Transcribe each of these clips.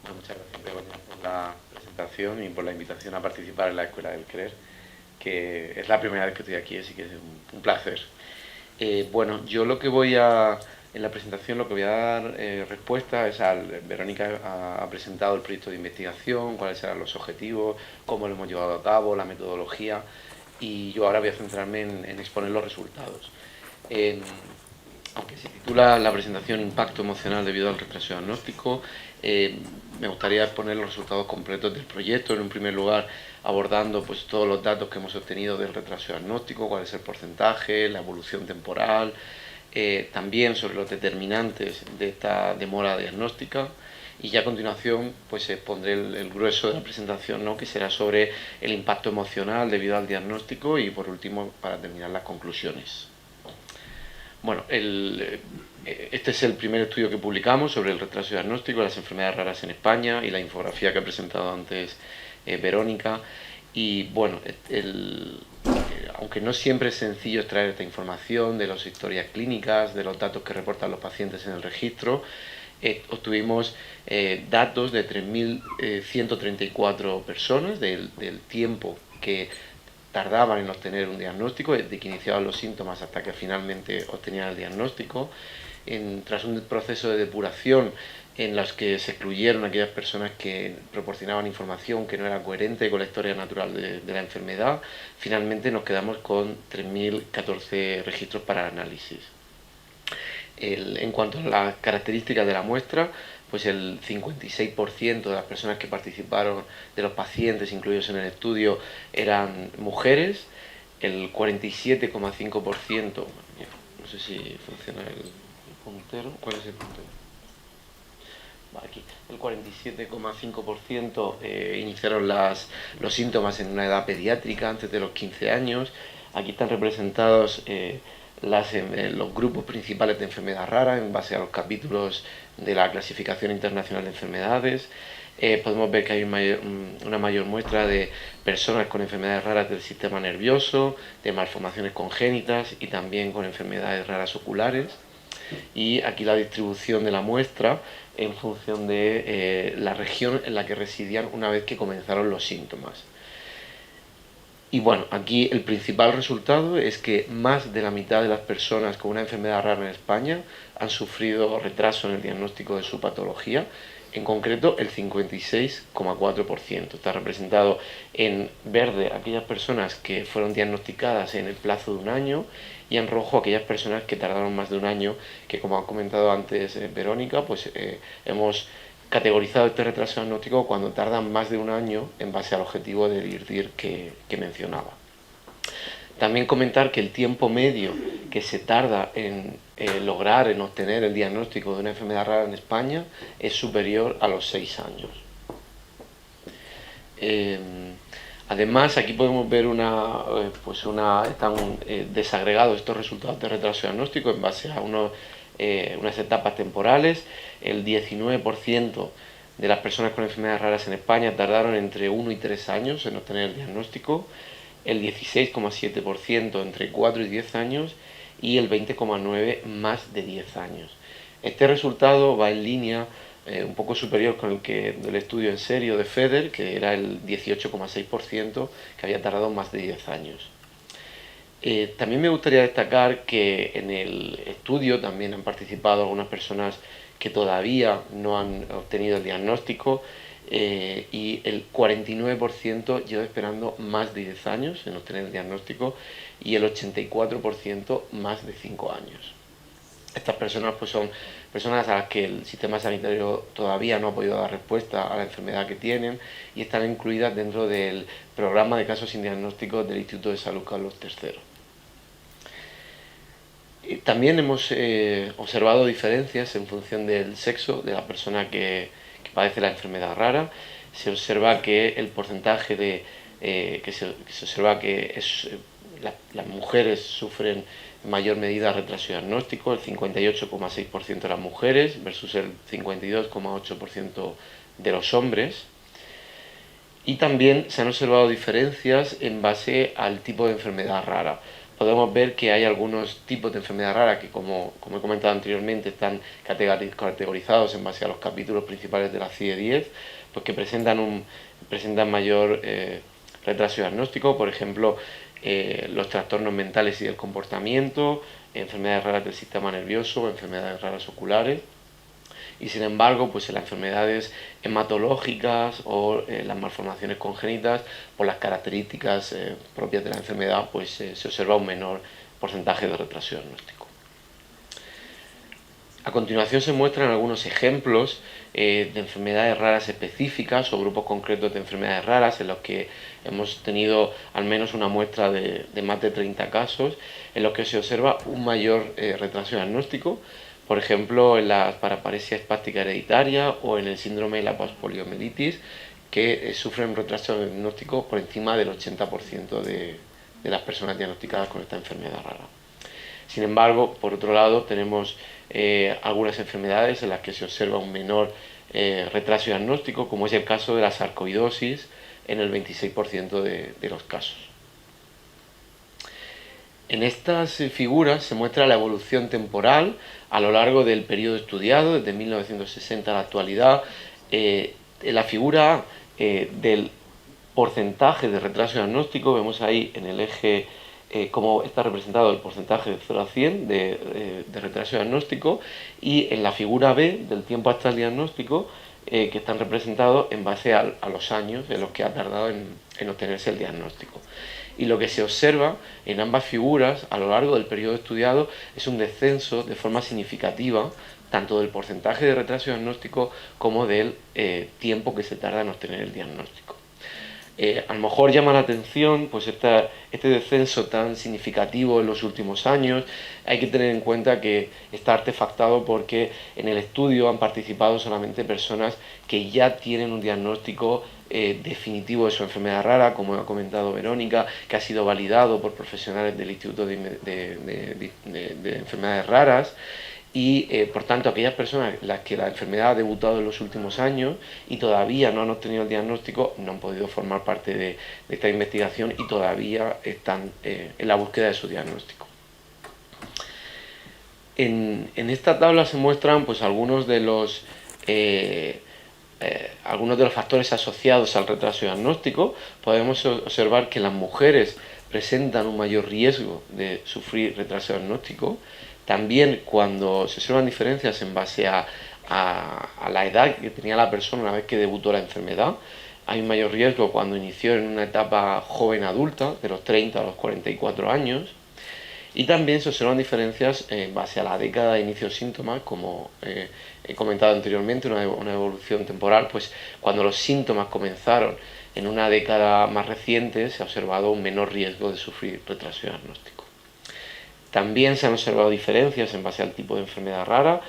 Bueno, muchas gracias, Begoña, por la presentación y por la invitación a participar en la Escuela del Querer, que es la primera vez que estoy aquí, así que es un placer. Bueno, yo en la presentación lo que voy a dar respuesta es Verónica ha presentado el proyecto de investigación, cuáles serán los objetivos, cómo lo hemos llevado a cabo, la metodología, y yo ahora voy a centrarme en exponer los resultados. Eh, Aunque se titula la presentación Impacto emocional debido al retraso diagnóstico, me gustaría exponer los resultados completos del proyecto. En un primer lugar, abordando pues todos los datos que hemos obtenido del retraso diagnóstico, cuál es el porcentaje, la evolución temporal, también sobre los determinantes de esta demora diagnóstica, y ya a continuación pues pondré el grueso de la presentación, ¿no?, que será sobre el impacto emocional debido al diagnóstico, y por último, para terminar, las conclusiones. Bueno, este es el primer estudio que publicamos sobre el retraso diagnóstico de las enfermedades raras en España y la infografía que ha presentado antes Verónica. Y bueno, aunque no siempre es sencillo extraer esta información de las historias clínicas, de los datos que reportan los pacientes en el registro, obtuvimos datos de 3.134 personas del tiempo que tardaban en obtener un diagnóstico, desde que iniciaban los síntomas hasta que finalmente obtenían el diagnóstico, tras un proceso de depuración en los que se excluyeron aquellas personas que proporcionaban información que no era coherente con la historia natural de la enfermedad. Finalmente nos quedamos con 3.014 registros para análisis. En cuanto a las características de la muestra, pues el 56% de las personas que participaron, de los pacientes incluidos en el estudio, eran mujeres. El 47,5%, no sé si funciona el puntero, ¿cuál es el puntero? Aquí, el 47,5% iniciaron los síntomas en una edad pediátrica, antes de los 15 años. Aquí están representados los grupos principales de enfermedades raras en base a los capítulos de la Clasificación Internacional de Enfermedades. Podemos ver que hay una mayor muestra de personas con enfermedades raras del sistema nervioso, de malformaciones congénitas y también con enfermedades raras oculares. Y aquí la distribución de la muestra en función de la región en la que residían una vez que comenzaron los síntomas. Y bueno, aquí el principal resultado es que más de la mitad de las personas con una enfermedad rara en España han sufrido retraso en el diagnóstico de su patología. En concreto, el 56,4%. Está representado en verde aquellas personas que fueron diagnosticadas en el plazo de un año, y en rojo aquellas personas que tardaron más de un año, que, como ha comentado antes Verónica, pues hemos categorizado este retraso diagnóstico cuando tardan más de un año en base al objetivo del IRDIR que mencionaba. También comentar que el tiempo medio que se tarda en lograr, en obtener el diagnóstico de una enfermedad rara en España es superior a los 6 años. Además, aquí podemos ver están desagregados estos resultados de retraso diagnóstico en base a unas etapas temporales. El 19% de las personas con enfermedades raras en España tardaron entre 1 y 3 años en obtener el diagnóstico, el 16,7% entre 4 y 10 años y el 20,9% más de 10 años. Este resultado va en línea un poco superior con el que del estudio en serio de FEDER, que era el 18,6%, que había tardado más de 10 años. También me gustaría destacar que en el estudio también han participado algunas personas que todavía no han obtenido el diagnóstico, y el 49% lleva esperando más de 10 años en obtener el diagnóstico y el 84% más de 5 años. Estas personas pues son personas a las que el sistema sanitario todavía no ha podido dar respuesta a la enfermedad que tienen, y están incluidas dentro del programa de casos sin diagnóstico del Instituto de Salud Carlos III. También hemos observado diferencias en función del sexo de la persona que padece la enfermedad rara. Se observa que el porcentaje las mujeres sufren en mayor medida retraso diagnóstico, el 58,6% de las mujeres versus el 52,8% de los hombres. Y también se han observado diferencias en base al tipo de enfermedad rara. podemos ver que hay algunos tipos de enfermedad rara que, como he comentado anteriormente, están categorizados en base a los capítulos principales de la CIE-10, pues que presentan mayor retraso diagnóstico. Por ejemplo, los trastornos mentales y del comportamiento, enfermedades raras del sistema nervioso, enfermedades raras oculares. Y sin embargo, pues en las enfermedades hematológicas o las malformaciones congénitas, por las características propias de la enfermedad, pues se observa un menor porcentaje de retraso diagnóstico. A continuación se muestran algunos ejemplos de enfermedades raras específicas o grupos concretos de enfermedades raras en los que hemos tenido al menos una muestra de más de 30 casos en los que se observa un mayor retraso diagnóstico, por ejemplo en la paraparesia espástica hereditaria o en el síndrome de la pospoliomielitis, que sufren retraso diagnóstico por encima del 80% de las personas diagnosticadas con esta enfermedad rara. Sin embargo, por otro lado, tenemos algunas enfermedades en las que se observa un menor retraso diagnóstico, como es el caso de la sarcoidosis en el 26% de los casos. En estas figuras se muestra la evolución temporal a lo largo del periodo estudiado, desde 1960 a la actualidad. En la figura del porcentaje de retraso diagnóstico, vemos ahí en el eje cómo está representado el porcentaje de 0 a 100 de retraso diagnóstico, y en la figura B del tiempo hasta el diagnóstico, que están representados en base a los años en los que ha tardado en obtenerse el diagnóstico. Y lo que se observa en ambas figuras a lo largo del periodo estudiado es un descenso de forma significativa tanto del porcentaje de retraso diagnóstico como del tiempo que se tarda en obtener el diagnóstico. A lo mejor llama la atención pues este descenso tan significativo en los últimos años. Hay que tener en cuenta que está artefactado porque en el estudio han participado solamente personas que ya tienen un diagnóstico definitivo de su enfermedad rara, como ha comentado Verónica, que ha sido validado por profesionales del Instituto de Enfermedades Raras. Y por tanto aquellas personas las que la enfermedad ha debutado en los últimos años y todavía no han obtenido el diagnóstico no han podido formar parte de esta investigación y todavía están en la búsqueda de su diagnóstico. En esta tabla se muestran pues algunos de los factores asociados al retraso diagnóstico. Podemos observar que las mujeres presentan un mayor riesgo de sufrir retraso diagnóstico. También cuando se observan diferencias en base a la edad que tenía la persona una vez que debutó la enfermedad, hay un mayor riesgo cuando inició en una etapa joven adulta, de los 30 a los 44 años, y también se observan diferencias en base a la década de inicio de síntomas, como he comentado anteriormente, una evolución temporal, pues cuando los síntomas comenzaron en una década más reciente se ha observado un menor riesgo de sufrir retraso diagnóstico. También se han observado diferencias en base al tipo de enfermedad rara,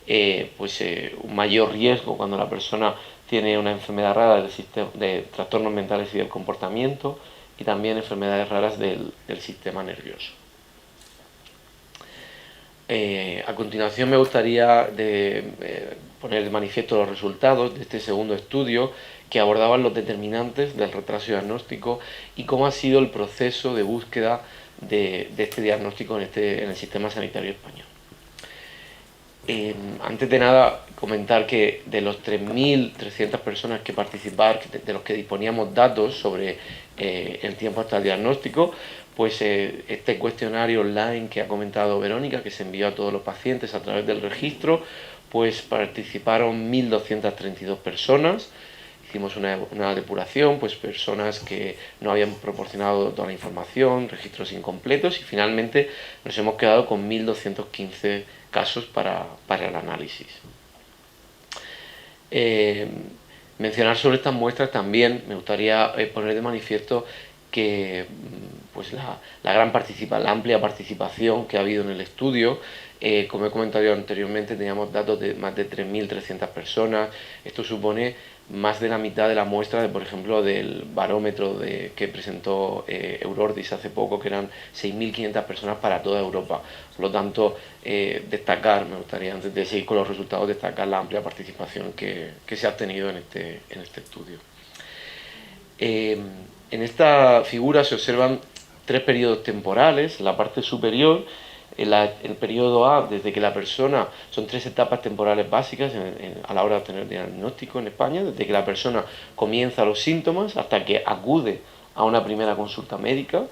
un mayor riesgo cuando la persona tiene una enfermedad rara de trastornos mentales y del comportamiento, y también enfermedades raras del sistema nervioso. A continuación me gustaría poner de manifiesto los resultados de este segundo estudio que abordaban los determinantes del retraso diagnóstico y cómo ha sido el proceso de búsqueda de este diagnóstico en el sistema sanitario español. Antes de nada, comentar que de los 3.300 personas que participaron, de los que disponíamos datos sobre el tiempo hasta el diagnóstico, pues este cuestionario online que ha comentado Verónica, que se envió a todos los pacientes a través del registro, pues participaron 1.232 personas. Hicimos una depuración, pues personas que no habían proporcionado toda la información, registros incompletos, y finalmente nos hemos quedado con 1.215 casos para el análisis. Mencionar sobre estas muestras también me gustaría poner de manifiesto que pues la amplia participación que ha habido en el estudio. Como he comentado anteriormente, teníamos datos de más de 3.300 personas. Esto supone más de la mitad de la muestra, por ejemplo, del barómetro que presentó Eurordis hace poco, que eran 6.500 personas para toda Europa. Por lo tanto, me gustaría, antes de seguir con los resultados, destacar la amplia participación que se ha obtenido en este estudio. En esta figura se observan tres periodos temporales. La parte superior, el periodo A, desde que la persona, son tres etapas temporales básicas a la hora de obtener diagnóstico en España, desde que la persona comienza los síntomas hasta que acude a una primera consulta médica.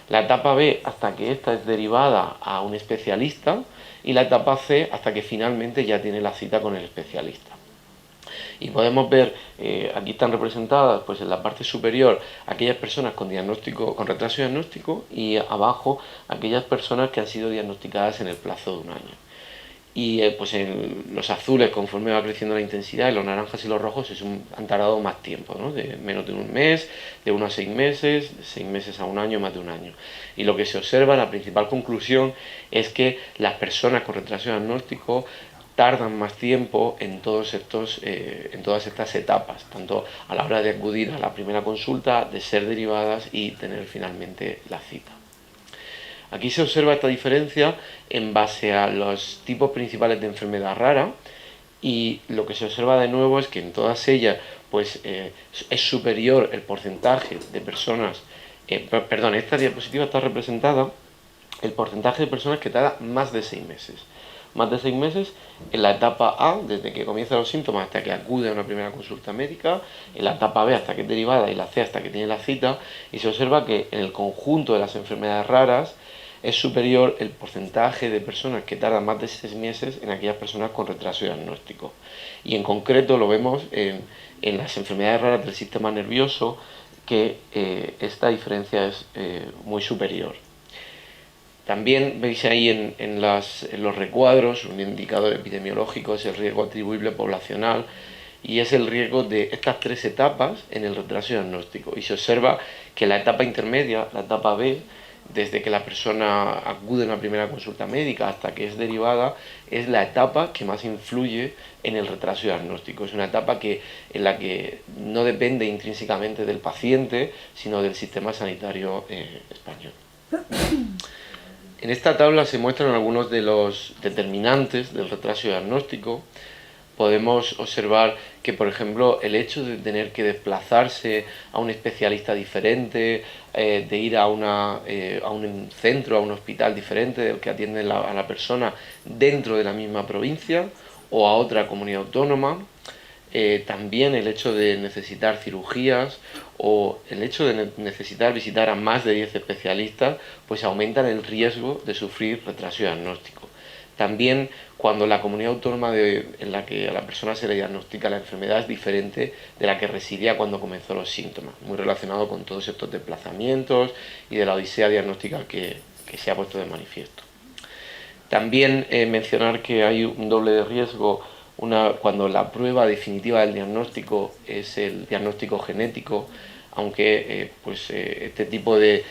La etapa B, hasta que ésta es derivada a un especialista, y la etapa C, hasta que finalmente ya tiene la cita con el especialista. Y podemos ver, aquí están representadas pues en la parte superior aquellas personas con diagnóstico, con retraso diagnóstico, y abajo aquellas personas que han sido diagnosticadas en el plazo de un año. Y pues en los azules, conforme va creciendo la intensidad, y los naranjas y los rojos han tardado más tiempo, ¿no? De menos de un mes, de 1 a 6 meses, de 6 meses a un año, más de un año. Y lo que se observa, la principal conclusión, es que las personas con retraso diagnóstico tardan más tiempo en todas estas etapas, tanto a la hora de acudir a la primera consulta, de ser derivadas y tener finalmente la cita. Aquí se observa esta diferencia en base a los tipos principales de enfermedad rara, y lo que se observa de nuevo es que en todas ellas pues, es superior el porcentaje de personas, esta diapositiva está representada el porcentaje de personas que tardan más de 6 meses. Más de 6 meses en la etapa A, desde que comienzan los síntomas hasta que acude a una primera consulta médica, en la etapa B hasta que es derivada, y la C hasta que tiene la cita, y se observa que en el conjunto de las enfermedades raras es superior el porcentaje de personas que tardan más de 6 meses en aquellas personas con retraso diagnóstico. Y en concreto lo vemos en las enfermedades raras del sistema nervioso, que esta diferencia es muy superior. También veis ahí en los recuadros un indicador epidemiológico, es el riesgo atribuible poblacional, y es el riesgo de estas tres etapas en el retraso diagnóstico. Y se observa que la etapa intermedia, la etapa B, desde que la persona acude a una primera consulta médica hasta que es derivada, es la etapa que más influye en el retraso diagnóstico. Es una etapa en la que no depende intrínsecamente del paciente, sino del sistema sanitario español. En esta tabla se muestran algunos de los determinantes del retraso diagnóstico. Podemos observar que, por ejemplo, el hecho de tener que desplazarse a un especialista diferente, de ir a un centro, a un hospital diferente del que atiende a la persona dentro de la misma provincia o a otra comunidad autónoma. También el hecho de necesitar cirugías o el hecho de necesitar visitar a más de 10 especialistas, pues aumentan el riesgo de sufrir retraso diagnóstico. También cuando la comunidad autónoma en la que a la persona se le diagnostica la enfermedad es diferente de la que residía cuando comenzó los síntomas, muy relacionado con todos estos desplazamientos y de la odisea diagnóstica que se ha puesto de manifiesto. También mencionar que hay un doble de riesgo cuando la prueba definitiva del diagnóstico es el diagnóstico genético, aunque este tipo de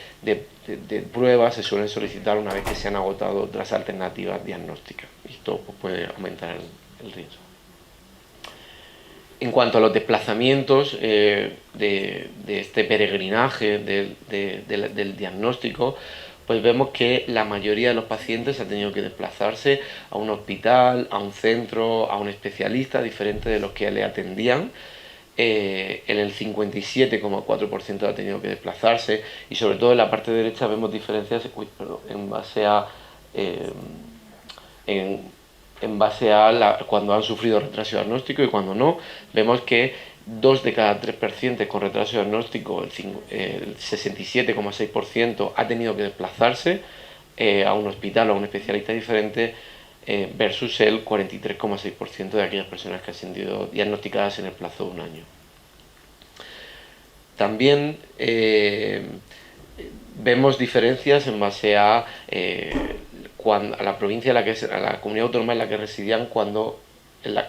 pruebas se suelen solicitar una vez que se han agotado otras alternativas diagnósticas. Esto pues, puede aumentar el riesgo. En cuanto a los desplazamientos de este peregrinaje del diagnóstico, pues vemos que la mayoría de los pacientes han tenido que desplazarse a un hospital, a un centro, a un especialista diferente de los que le atendían. En el 57,4% ha tenido que desplazarse, y sobre todo en la parte derecha vemos diferencias en base a cuando han sufrido retraso diagnóstico y cuando no. Vemos que 2 de cada 3 pacientes con retraso diagnóstico, el 67,6%, ha tenido que desplazarse a un hospital o a un especialista diferente, versus el 43,6% de aquellas personas que han sido diagnosticadas en el plazo de un año. También vemos diferencias en base a la provincia, a la comunidad autónoma en la que residían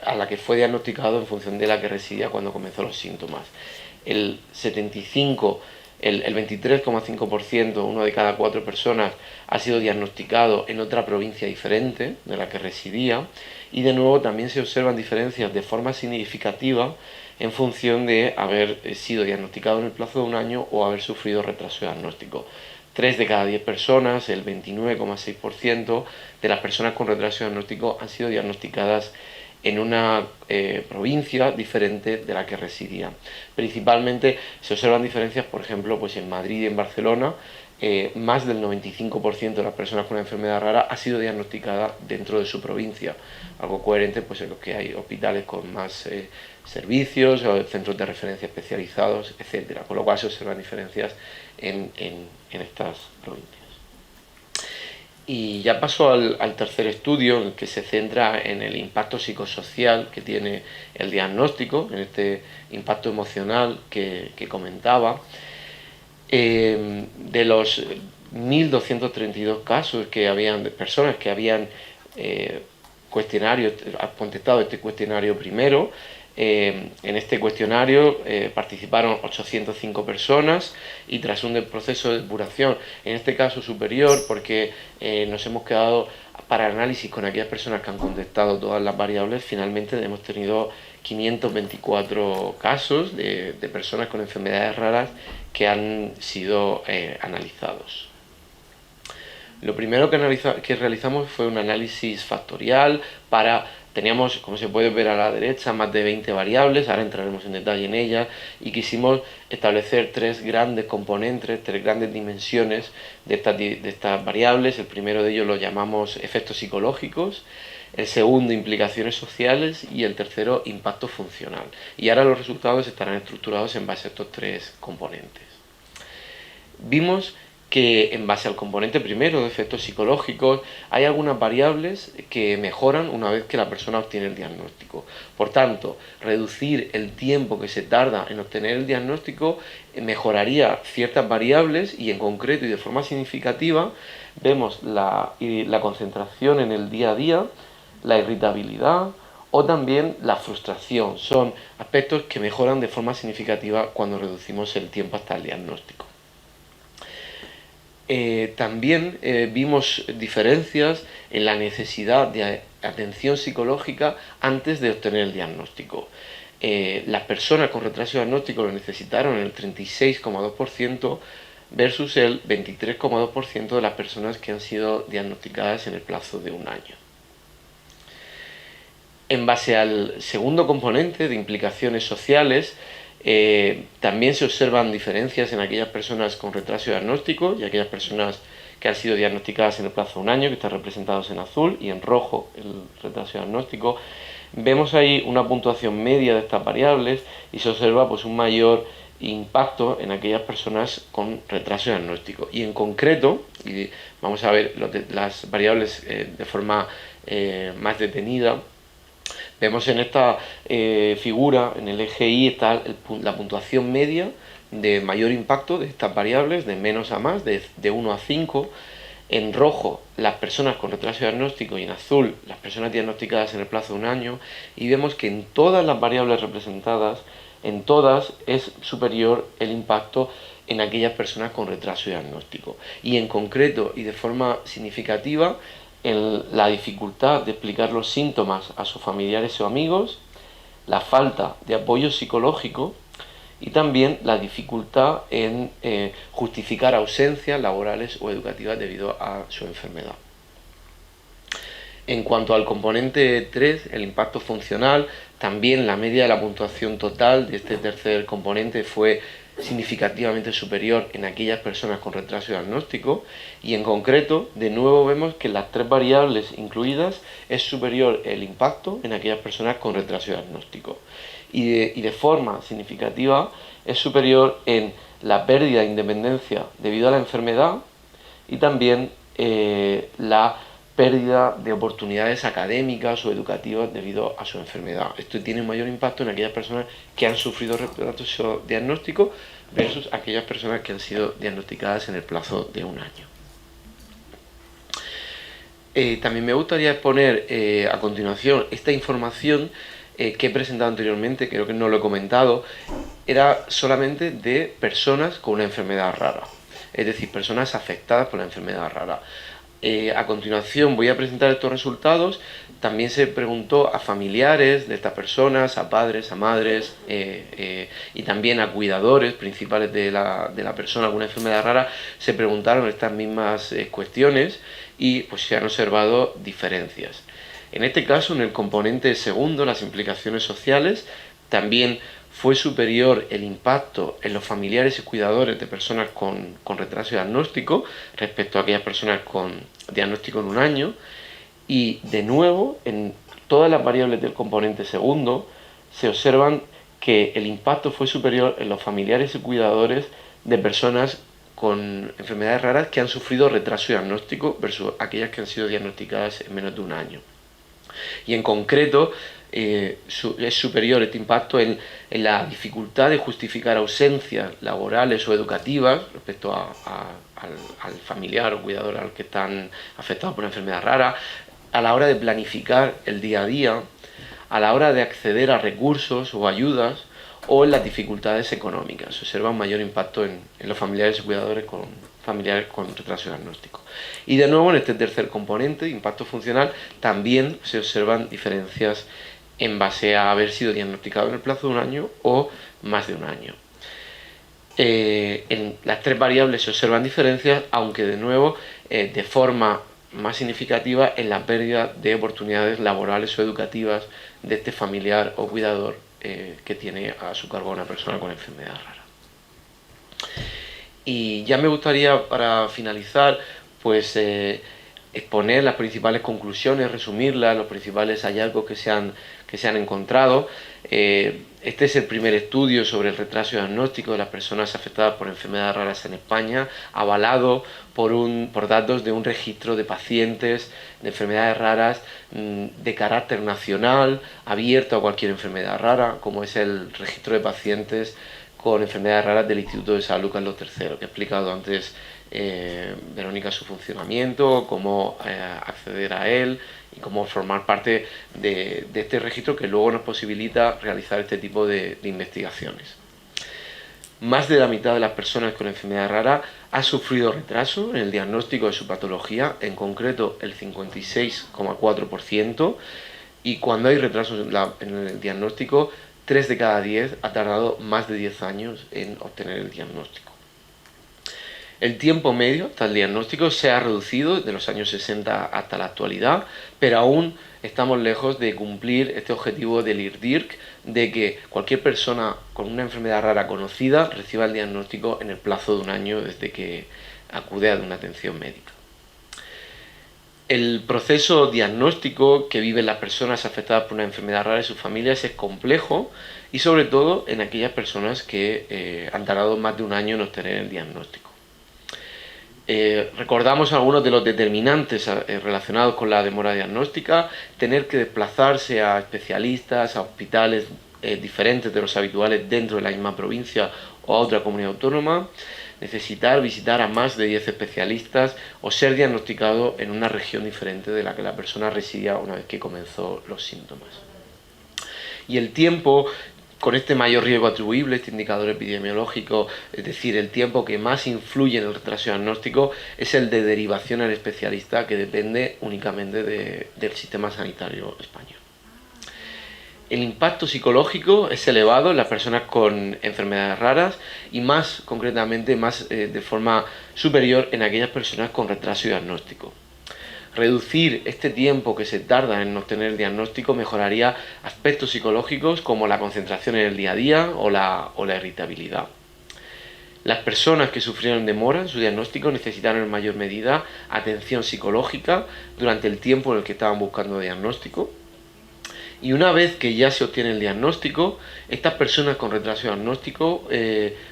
a la que fue diagnosticado, en función de la que residía cuando comenzó los síntomas. El 23,5%, 1 de cada 4 personas, ha sido diagnosticado en otra provincia diferente de la que residía, y de nuevo también se observan diferencias de forma significativa en función de haber sido diagnosticado en el plazo de un año o haber sufrido retraso diagnóstico. 3 de cada 10 personas, el 29,6% de las personas con retraso diagnóstico, han sido diagnosticadas en una provincia diferente de la que residían. Principalmente se observan diferencias, por ejemplo, pues en Madrid y en Barcelona, más del 95% de las personas con una enfermedad rara ha sido diagnosticada dentro de su provincia, algo coherente pues en los que hay hospitales con más servicios, o centros de referencia especializados, etcétera, con lo cual se observan diferencias en estas provincias. Y ya paso al tercer estudio, en el que se centra en el impacto psicosocial que tiene el diagnóstico, en este impacto emocional que comentaba. De los 1.232 casos que habían de personas que habían contestado este cuestionario primero, en este cuestionario participaron 805 personas y tras un proceso de depuración, en este caso superior, porque nos hemos quedado para análisis con aquellas personas que han contestado todas las variables, finalmente hemos tenido 524 casos de personas con enfermedades raras que han sido analizados. Lo primero que realizamos fue un análisis factorial teníamos, como se puede ver a la derecha, más de 20 variables, ahora entraremos en detalle en ellas, y quisimos establecer tres grandes componentes, tres grandes dimensiones de estas variables. El primero de ellos lo llamamos efectos psicológicos, el segundo implicaciones sociales y el tercero impacto funcional. Y ahora los resultados estarán estructurados en base a estos tres componentes. Vimos que en base al componente primero de efectos psicológicos hay algunas variables que mejoran una vez que la persona obtiene el diagnóstico. Por tanto, reducir el tiempo que se tarda en obtener el diagnóstico mejoraría ciertas variables y en concreto y de forma significativa vemos la concentración en el día a día, la irritabilidad o también la frustración. Son aspectos que mejoran de forma significativa cuando reducimos el tiempo hasta el diagnóstico. También vimos diferencias en la necesidad de atención psicológica antes de obtener el diagnóstico. Las personas con retraso diagnóstico lo necesitaron en el 36,2% versus el 23,2% de las personas que han sido diagnosticadas en el plazo de un año. En base al segundo componente de implicaciones sociales, también se observan diferencias en aquellas personas con retraso diagnóstico y aquellas personas que han sido diagnosticadas en el plazo de un año, que están representados en azul, y en rojo el retraso diagnóstico. Vemos ahí una puntuación media de estas variables y se observa pues un mayor impacto en aquellas personas con retraso diagnóstico. Y en concreto, y vamos a ver las variables de forma más detenida, vemos en esta figura, en el eje Y, está la puntuación media de mayor impacto de estas variables, de menos a más, de 1 a 5. En rojo, las personas con retraso diagnóstico, y en azul, las personas diagnosticadas en el plazo de un año. Y vemos que en todas las variables representadas, en todas es superior el impacto en aquellas personas con retraso diagnóstico. Y en concreto y de forma significativa, en la dificultad de explicar los síntomas a sus familiares o amigos, la falta de apoyo psicológico y también la dificultad en justificar ausencias laborales o educativas debido a su enfermedad. En cuanto al componente 3, el impacto funcional, también la media de la puntuación total de este tercer componente fue significativamente superior en aquellas personas con retraso diagnóstico, y en concreto de nuevo vemos que en las tres variables incluidas es superior el impacto en aquellas personas con retraso diagnóstico, y de forma significativa es superior en la pérdida de independencia debido a la enfermedad y también la pérdida de oportunidades académicas o educativas debido a su enfermedad. Esto tiene un mayor impacto en aquellas personas que han sufrido retraso diagnóstico versus aquellas personas que han sido diagnosticadas en el plazo de un año. También me gustaría exponer a continuación esta información que he presentado anteriormente, creo que no lo he comentado, era solamente de personas con una enfermedad rara, es decir, personas afectadas por la enfermedad rara. A continuación voy a presentar estos resultados. También se preguntó a familiares de estas personas, a padres, a madres y también a cuidadores principales de la persona con una enfermedad rara. Se preguntaron estas mismas cuestiones y pues se han observado diferencias. En este caso, en el componente segundo, las implicaciones sociales, también fue superior el impacto en los familiares y cuidadores de personas con retraso diagnóstico respecto a aquellas personas con diagnóstico en un año, y de nuevo en todas las variables del componente segundo se observan que el impacto fue superior en los familiares y cuidadores de personas con enfermedades raras que han sufrido retraso diagnóstico versus aquellas que han sido diagnosticadas en menos de un año. Y en concreto es superior este impacto en la dificultad de justificar ausencias laborales o educativas respecto al familiar o cuidador al que están afectados por una enfermedad rara, a la hora de planificar el día a día, a la hora de acceder a recursos o ayudas, o en las dificultades económicas. Se observa un mayor impacto en los familiares y cuidadores con familiares con retraso diagnóstico. Y de nuevo en este tercer componente, impacto funcional, también se observan diferencias en base a haber sido diagnosticado en el plazo de un año o más de un año. En las tres variables se observan diferencias, aunque de nuevo de forma más significativa en la pérdida de oportunidades laborales o educativas de este familiar o cuidador que tiene a su cargo una persona con enfermedad rara. Y ya me gustaría, para finalizar, pues exponer las principales conclusiones, resumirlas, los principales hallazgos que se han encontrado. Este es el primer estudio sobre el retraso diagnóstico de las personas afectadas por enfermedades raras en España, avalado por datos de un registro de pacientes de enfermedades raras de carácter nacional, abierto a cualquier enfermedad rara, como es el registro de pacientes con enfermedades raras del Instituto de Salud Carlos III, que he explicado antes Verónica su funcionamiento, cómo acceder a él y cómo formar parte de este registro que luego nos posibilita realizar este tipo de investigaciones. Más de la mitad de las personas con enfermedad rara ha sufrido retraso en el diagnóstico de su patología, en concreto el 56,4%, y cuando hay retrasos en el diagnóstico, 3 de cada 10 ha tardado más de 10 años en obtener el diagnóstico. El tiempo medio hasta el diagnóstico se ha reducido de los años 60 hasta la actualidad, pero aún estamos lejos de cumplir este objetivo del IRDIRC de que cualquier persona con una enfermedad rara conocida reciba el diagnóstico en el plazo de un año desde que acude a una atención médica. El proceso diagnóstico que viven las personas afectadas por una enfermedad rara y sus familias es complejo, y sobre todo en aquellas personas que han tardado más de un año en obtener el diagnóstico. Recordamos algunos de los determinantes relacionados con la demora diagnóstica: tener que desplazarse a especialistas, a hospitales diferentes de los habituales dentro de la misma provincia o a otra comunidad autónoma, necesitar visitar a más de 10 especialistas o ser diagnosticado en una región diferente de la que la persona residía una vez que comenzó los síntomas. Y el tiempo, con este mayor riesgo atribuible, este indicador epidemiológico, es decir, el tiempo que más influye en el retraso diagnóstico, es el de derivación al especialista, que depende únicamente del sistema sanitario español. El impacto psicológico es elevado en las personas con enfermedades raras y más concretamente, de forma superior en aquellas personas con retraso diagnóstico. Reducir este tiempo que se tarda en obtener el diagnóstico mejoraría aspectos psicológicos como la concentración en el día a día o la irritabilidad. Las personas que sufrieron demora en su diagnóstico necesitaron en mayor medida atención psicológica durante el tiempo en el que estaban buscando diagnóstico. Y una vez que ya se obtiene el diagnóstico, estas personas con retraso diagnóstico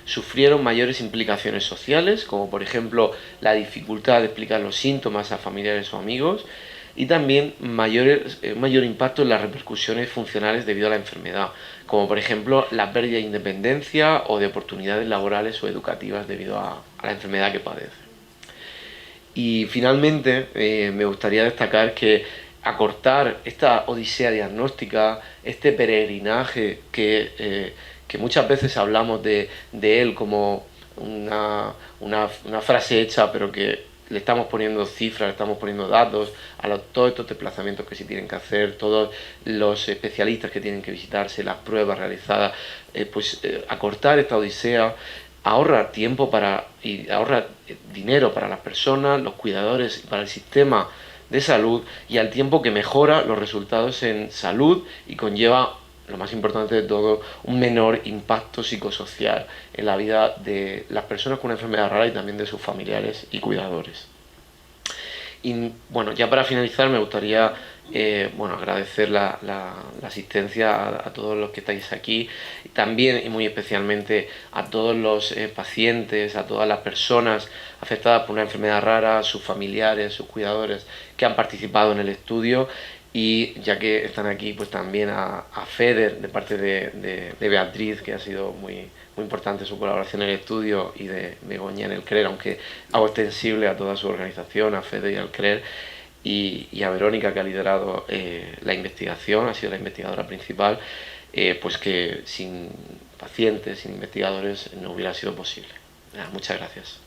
sufrieron mayores implicaciones sociales, como por ejemplo la dificultad de explicar los síntomas a familiares o amigos, y también mayor impacto en las repercusiones funcionales debido a la enfermedad, como por ejemplo la pérdida de independencia o de oportunidades laborales o educativas debido a la enfermedad que padece. Y finalmente me gustaría destacar que acortar esta odisea diagnóstica, este peregrinaje que muchas veces hablamos de él como una frase hecha, pero que le estamos poniendo cifras, le estamos poniendo datos a todos estos desplazamientos que se tienen que hacer, todos los especialistas que tienen que visitarse, las pruebas realizadas, acortar esta odisea ahorra tiempo y ahorra dinero para las personas, los cuidadores y para el sistema de salud y al tiempo que mejora los resultados en salud y conlleva, lo más importante de todo, un menor impacto psicosocial en la vida de las personas con una enfermedad rara y también de sus familiares y cuidadores. Y bueno, ya para finalizar me gustaría agradecer la asistencia a todos los que estáis aquí, también y muy especialmente a todos los pacientes, a todas las personas afectadas por una enfermedad rara, sus familiares, sus cuidadores que han participado en el estudio, y ya que están aquí, pues también a FEDER de parte de Beatriz, que ha sido muy importante su colaboración en el estudio, y de Begoña en el CREER, aunque hago extensible a toda su organización, a FEDER y al CREER, y a Verónica, que ha liderado la investigación, ha sido la investigadora principal, pues que sin pacientes, sin investigadores, no hubiera sido posible. Muchas gracias.